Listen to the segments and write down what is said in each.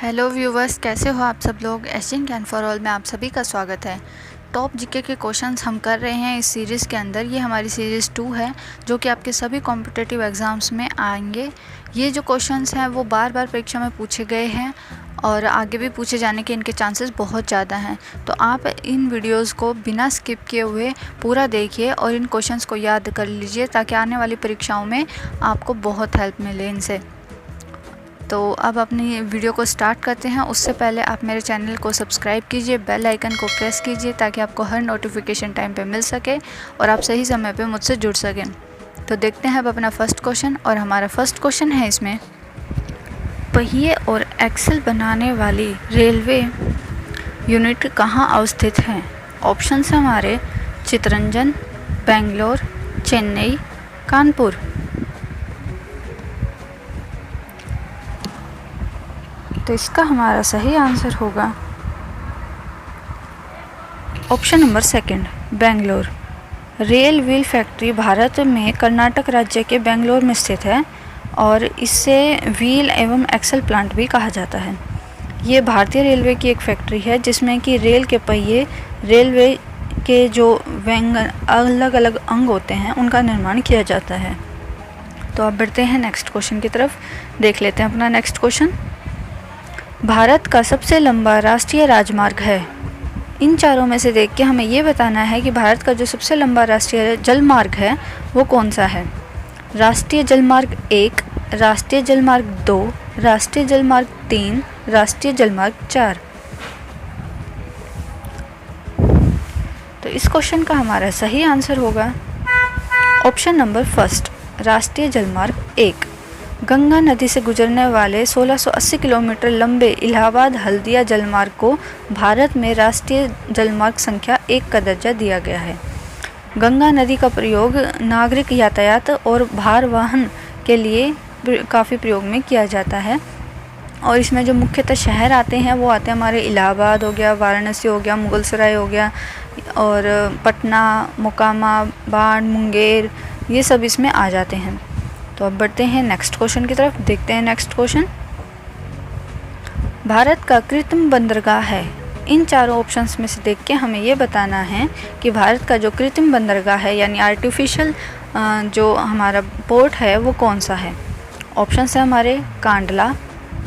Hello viewers, कैसे हो आप सब लोग। एशियन कैन फॉर ऑल में आप सभी का स्वागत है। टॉप जीके के क्वेश्चंस हम कर रहे हैं इस सीरीज़ के अंदर। ये हमारी सीरीज़ 2 है जो कि आपके सभी कॉम्पिटिटिव एग्ज़ाम्स में आएंगे। ये जो क्वेश्चंस हैं वो बार बार परीक्षा में पूछे गए हैं और आगे भी पूछे जाने के इनके चांसेस बहुत ज़्यादा हैं। तो आप इन वीडियोज़ को बिना स्किप किए हुए पूरा देखिए और इन क्वेश्चंस को याद कर लीजिए ताकि आने वाली परीक्षाओं में आपको बहुत हेल्प मिले इनसे। तो अब अपनी वीडियो को स्टार्ट करते हैं। उससे पहले आप मेरे चैनल को सब्सक्राइब कीजिए, बेल आइकन को प्रेस कीजिए ताकि आपको हर नोटिफिकेशन टाइम पे मिल सके और आप सही समय पे मुझसे जुड़ सकें। तो देखते हैं अब अपना फर्स्ट क्वेश्चन। और हमारा फर्स्ट क्वेश्चन है इसमें, पहिए और एक्सल बनाने वाली रेलवे यूनिट कहाँ अवस्थित है। ऑप्शंस हमारे चितरंजन, बेंगलोर, चेन्नई, कानपुर। तो इसका हमारा सही आंसर होगा option number second, Bangalore. Rail wheel factory Bharat में कर्नाटक राज्य के बेंगलोर में स्थित है और इसे व्हील एवं एक्सल प्लांट भी कहा जाता है। ये भारतीय रेलवे की एक फैक्ट्री है जिसमें कि रेल के पहिए, रेलवे के जो अलग अलग अंग होते हैं उनका निर्माण किया जाता है। तो अब बढ़ते हैं नेक्स्ट क्वेश्चन की तरफ। देख लेते हैं अपना नेक्स्ट क्वेश्चन। भारत का सबसे लंबा राष्ट्रीय राजमार्ग है। इन चारों में से देख के हमें ये बताना है कि भारत का जो सबसे लंबा राष्ट्रीय जलमार्ग है वो कौन सा है। राष्ट्रीय जलमार्ग 1, राष्ट्रीय जलमार्ग 2, राष्ट्रीय जलमार्ग 3, राष्ट्रीय जलमार्ग 4। तो इस क्वेश्चन का हमारा सही आंसर होगा ऑप्शन नंबर फर्स्ट, राष्ट्रीय जलमार्ग 1। गंगा नदी से गुजरने वाले 1680 किलोमीटर लंबे इलाहाबाद हल्दिया जलमार्ग को भारत में राष्ट्रीय जलमार्ग संख्या 1 का दर्जा दिया गया है। गंगा नदी का प्रयोग नागरिक यातायात और भार वाहन के लिए काफ़ी प्रयोग में किया जाता है और इसमें जो मुख्यतः शहर आते हैं वो आते हैं हमारे इलाहाबाद हो गया, वाराणसी हो गया, मुगलसराय हो गया और पटना, मोकामा, बाढ़, मुंगेर, ये सब इसमें आ जाते हैं। तो अब बढ़ते हैं नेक्स्ट क्वेश्चन की तरफ। देखते हैं नेक्स्ट क्वेश्चन। भारत का कृत्रिम बंदरगाह है। इन चारों ऑप्शंस में से देख के हमें ये बताना है कि भारत का जो कृत्रिम बंदरगाह है यानी आर्टिफिशियल जो हमारा पोर्ट है वो कौन सा है। ऑप्शंस है हमारे कांडला,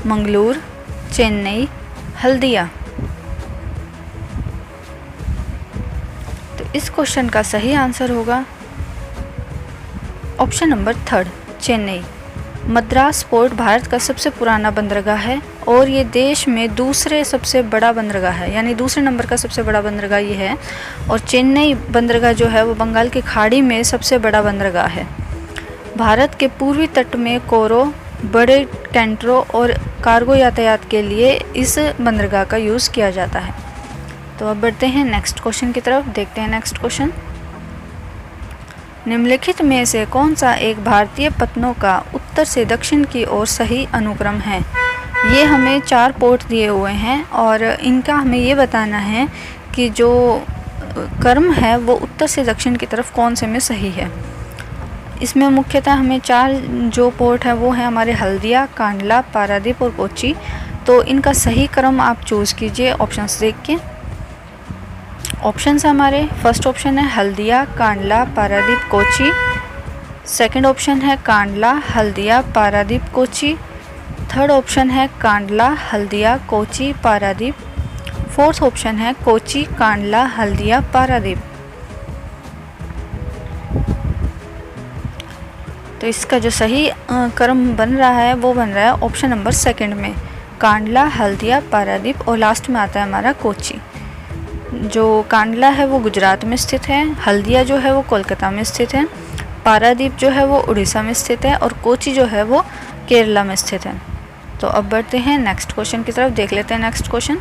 मंगलूर, चेन्नई, हल्दिया। तो इस क्वेश्चन का सही आंसर होगा option number third, Chennai. Madras port Bharat का सबसे पुराना बंदरगाह है और ये देश में दूसरे सबसे बड़ा बंदरगाह है, यानी दूसरे नंबर का सबसे बड़ा बंदरगाह ये है। और चेन्नई बंदरगाह जो है वो बंगाल की खाड़ी में सबसे बड़ा बंदरगाह है। भारत के पूर्वी तट में कोरो, बड़े टैंकरों और कार्गो यातायात के लिए इस बंदरगाह का यूज़ किया जाता है। तो अब बढ़ते हैं नेक्स्ट क्वेश्चन की तरफ। देखते हैं नेक्स्ट क्वेश्चन। निम्नलिखित में से कौन सा एक भारतीय पत्तनों का उत्तर से दक्षिण की ओर सही अनुक्रम है। ये हमें 4 पोर्ट दिए हुए हैं और इनका हमें ये बताना है कि जो क्रम है वो उत्तर से दक्षिण की तरफ कौन से में सही है। इसमें मुख्यतः हमें 4 जो पोर्ट है वो है हमारे हल्दिया, कांडला, पारादीप और कोच्चि। तो इनका सही क्रम आप चूज़ कीजिए ऑप्शंस देख के। ऑप्शंस हमारे फर्स्ट ऑप्शन है हल्दिया, कांडला, पारादीप, कोच्चि। सेकंड ऑप्शन है कांडला, हल्दिया, पारादीप, कोच्चि। थर्ड ऑप्शन है कांडला, हल्दिया, कोच्चि, पारादीप। फोर्थ ऑप्शन है कोच्चि, कांडला, हल्दिया, पारादीप। तो इसका जो सही क्रम बन रहा है वो बन रहा है ऑप्शन नंबर सेकंड में, कांडला, हल्दिया, पारादीप और लास्ट में आता है हमारा कोच्चि। जो कांडला है वो गुजरात में स्थित है, हल्दिया जो है वो कोलकाता में स्थित है, पारादीप जो है वो उड़ीसा में स्थित है और कोच्चि जो है वो केरला में स्थित है। तो अब बढ़ते हैं नेक्स्ट क्वेश्चन की तरफ। देख लेते हैं नेक्स्ट क्वेश्चन।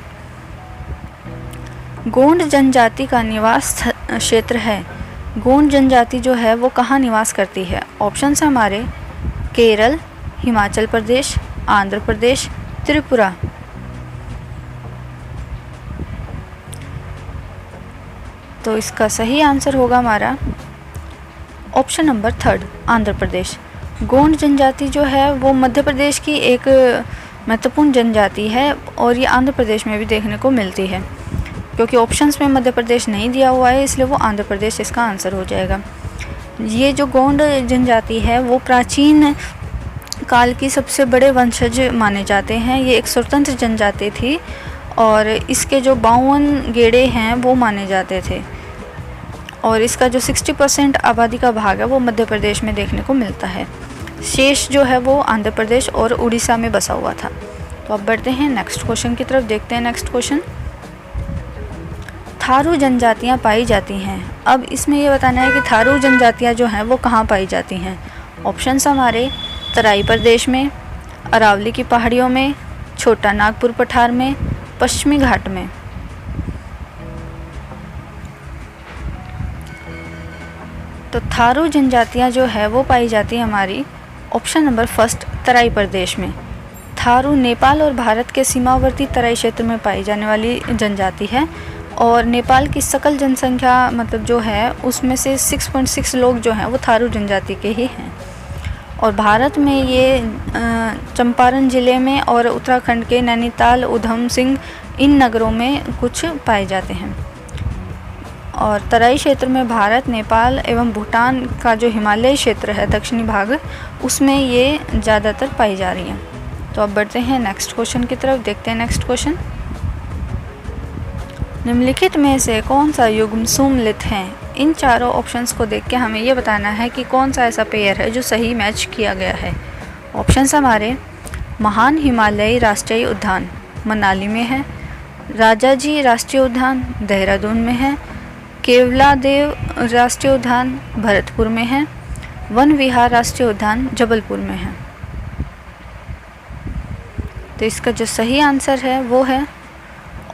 गोंड जनजाति का निवास क्षेत्र है। गोंड जनजाति जो है वो कहाँ निवास करती है। ऑप्शंस हमारे केरल, हिमाचल प्रदेश, आंध्र प्रदेश, त्रिपुरा। तो इसका सही आंसर होगा हमारा option number third, Andhra Pradesh. Gond जनजाति जो है वो मध्य प्रदेश की एक महत्वपूर्ण जनजाति है और ये आंध्र प्रदेश में भी देखने को मिलती है। क्योंकि ऑप्शंस में मध्य प्रदेश नहीं दिया हुआ है इसलिए वो आंध्र प्रदेश इसका आंसर हो जाएगा। ये जो गोंड जनजाति है वो प्राचीन काल की सबसे बड़े वंशज माने जाते हैं। ये एक स्वतंत्र जनजाति थी और इसके जो 52 गेड़े हैं वो माने जाते थे और इसका जो 60% आबादी का भाग है वो मध्य प्रदेश में देखने को मिलता है। शेष जो है वो आंध्र प्रदेश और उड़ीसा में बसा हुआ था। तो अब बढ़ते हैं नेक्स्ट क्वेश्चन की तरफ। देखते हैं नेक्स्ट क्वेश्चन। थारू जनजातियाँ पाई जाती हैं। अब इसमें ये बताना है कि थारू जनजातियाँ जो हैं वो कहाँ पाई जाती हैं। ऑप्शंस हमारे तराई प्रदेश में, अरावली की पहाड़ियों में, छोटा नागपुर पठार में, पश्चिमी घाट में। तो थारू जनजातियाँ जो है वो पाई जाती है हमारी ऑप्शन नंबर फर्स्ट तराई प्रदेश में। थारू नेपाल और भारत के सीमावर्ती तराई क्षेत्र में पाई जाने वाली जनजाति है और नेपाल की सकल जनसंख्या मतलब जो है उसमें से 6.6 लोग जो हैं वो थारू जनजाति के ही हैं। और भारत में ये चंपारण ज़िले में और उत्तराखंड के नैनीताल, उधम सिंह इन नगरों में कुछ पाए जाते हैं। और तराई क्षेत्र में भारत, नेपाल एवं भूटान का जो हिमालय क्षेत्र है दक्षिणी भाग उसमें ये ज़्यादातर पाई जा रही हैं। तो अब बढ़ते हैं नेक्स्ट क्वेश्चन की तरफ। देखते हैं नेक्स्ट क्वेश्चन। निम्नलिखित में से कौन सा युग्म सुमेलित है। इन चारों ऑप्शंस को देख के हमें ये बताना है कि कौन सा ऐसा पेयर है जो सही मैच किया गया है। ऑप्शंस हमारे महान हिमालयी राष्ट्रीय उद्यान मनाली में है, राजाजी राष्ट्रीय उद्यान देहरादून में है, केवलादेव राष्ट्रीय उद्यान भरतपुर में है, वन विहार राष्ट्रीय उद्यान जबलपुर में है। तो इसका जो सही आंसर है वो है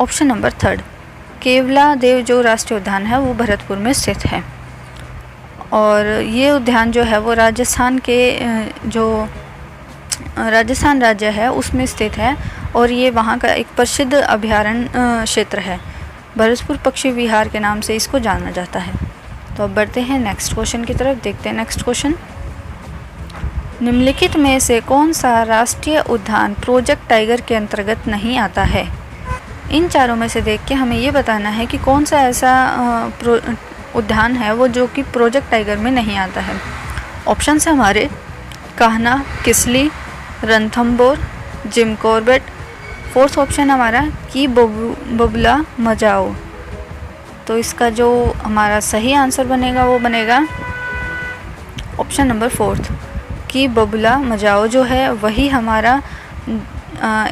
ऑप्शन नंबर थर्ड, केवलादेव जो राष्ट्रीय उद्यान है वो भरतपुर में स्थित है। और ये उद्यान जो है वो राजस्थान के जो राजस्थान राज्य है उसमें स्थित है और ये वहाँ का एक प्रसिद्ध अभयारण्य क्षेत्र है। भरतपुर पक्षी विहार के नाम से इसको जाना जाता है। तो अब बढ़ते हैं नेक्स्ट क्वेश्चन की तरफ। देखते हैं नेक्स्ट क्वेश्चन। निम्नलिखित में से कौन सा राष्ट्रीय उद्यान प्रोजेक्ट टाइगर के अंतर्गत नहीं आता है। इन चारों में से देख के हमें ये बताना है कि कौन सा ऐसा उद्यान है वो जो कि प्रोजेक्ट टाइगर में नहीं आता है। ऑप्शन है हमारे Kanha, Kisli, Ranthambore, Jim Corbett. Fourth option हमारा की बबुला मजाओ। तो इसका जो हमारा सही आंसर बनेगा वो बनेगा ऑप्शन नंबर फोर्थ, की बबुला मजाओ जो है वही हमारा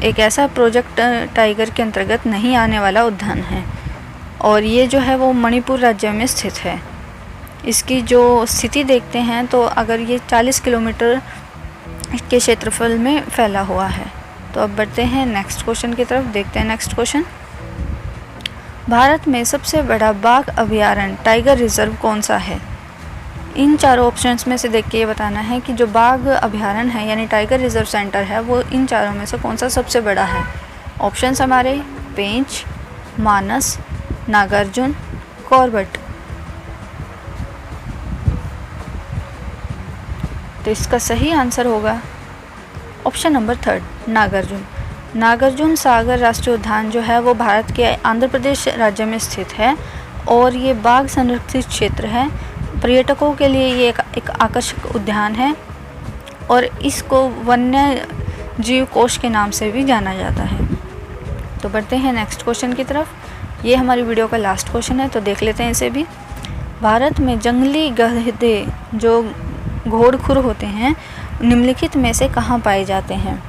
एक ऐसा प्रोजेक्ट टाइगर के अंतर्गत नहीं आने वाला उद्यान है और ये जो है वो मणिपुर राज्य में स्थित है। इसकी जो स्थिति देखते हैं तो अगर ये 40 किलोमीटर के क्षेत्रफल में फैला हुआ है। तो अब बढ़ते हैं नेक्स्ट क्वेश्चन की तरफ। देखते हैं नेक्स्ट क्वेश्चन। भारत में सबसे बड़ा बाघ अभयारण्य टाइगर रिजर्व कौन सा है। इन चारों ऑप्शंस में से देख के ये बताना है कि जो बाघ अभयारण्य है यानी टाइगर रिजर्व सेंटर है वो इन चारों में से कौन सा सबसे बड़ा है। ऑप्शंस हमारे पेंच, मानस, नागार्जुन, कॉर्बेट। तो इसका सही आंसर होगा option number third, Nagarjuna. Nagarjuna Sagar राष्ट्रीय उद्यान जो है वो भारत के आंध्र प्रदेश राज्य में स्थित है और ये बाघ संरक्षित क्षेत्र है। पर्यटकों के लिए ये एक आकर्षक उद्यान है और इसको वन्य जीव कोष के नाम से भी जाना जाता है। तो बढ़ते हैं नेक्स्ट क्वेश्चन की तरफ। ये हमारी वीडियो का लास्ट क्वेश्चन है तो देख लेते हैं इसे भी। भारत में जंगली गधे जो घोड़खुर होते हैं निम्नलिखित में से कहाँ पाए जाते हैं।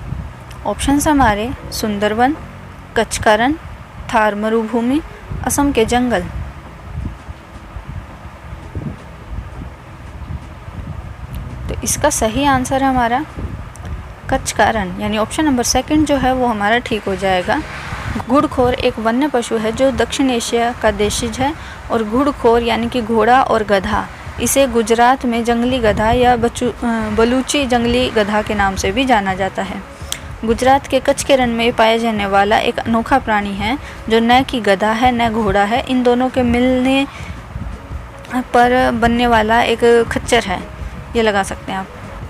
ऑप्शंस हमारे सुंदरवन, कच्छ का रण, थार मरुभूमि, असम के जंगल। तो इसका सही आंसर है हमारा कच्छ का रण यानी ऑप्शन नंबर सेकंड जो है वो हमारा ठीक हो जाएगा। घुड़खोर एक वन्य पशु है जो दक्षिण एशिया का देशिज है और घुड़खोर यानी कि घोड़ा और गधा इसे गुजरात में जंगली गधा या बलूची जंगली गधा के नाम से भी जाना जाता है। गुजरात के कच्छ के रण में पाया जाने वाला एक अनोखा प्राणी है जो न कि गधा है न घोड़ा है। इन दोनों के मिलने पर बनने वाला एक खच्चर है, ये लगा सकते हैं आप।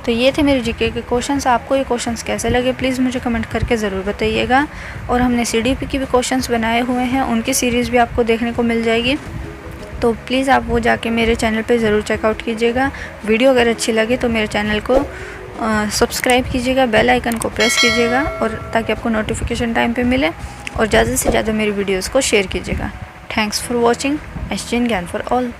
तो ये थे मेरे जीके के क्वेश्चंस। आपको ये क्वेश्चंस कैसे लगे प्लीज़ मुझे कमेंट करके ज़रूर बताइएगा। और हमने सीडीपी की भी क्वेश्चंस बनाए हुए हैं, उनकी सीरीज़ भी आपको देखने को मिल जाएगी, तो प्लीज़ आप वो जाके मेरे चैनल पे ज़रूर चेकआउट कीजिएगा। वीडियो अगर अच्छी लगे तो मेरे चैनल को सब्सक्राइब कीजिएगा, बेल आइकन को प्रेस कीजिएगा, और ताकि आपको नोटिफिकेशन टाइम पे मिले, और ज़्यादा से ज़्यादा मेरी वीडियोस को शेयर कीजिएगा। थैंक्स फॉर वॉचिंग एसजीएन ज्ञान फॉर ऑल।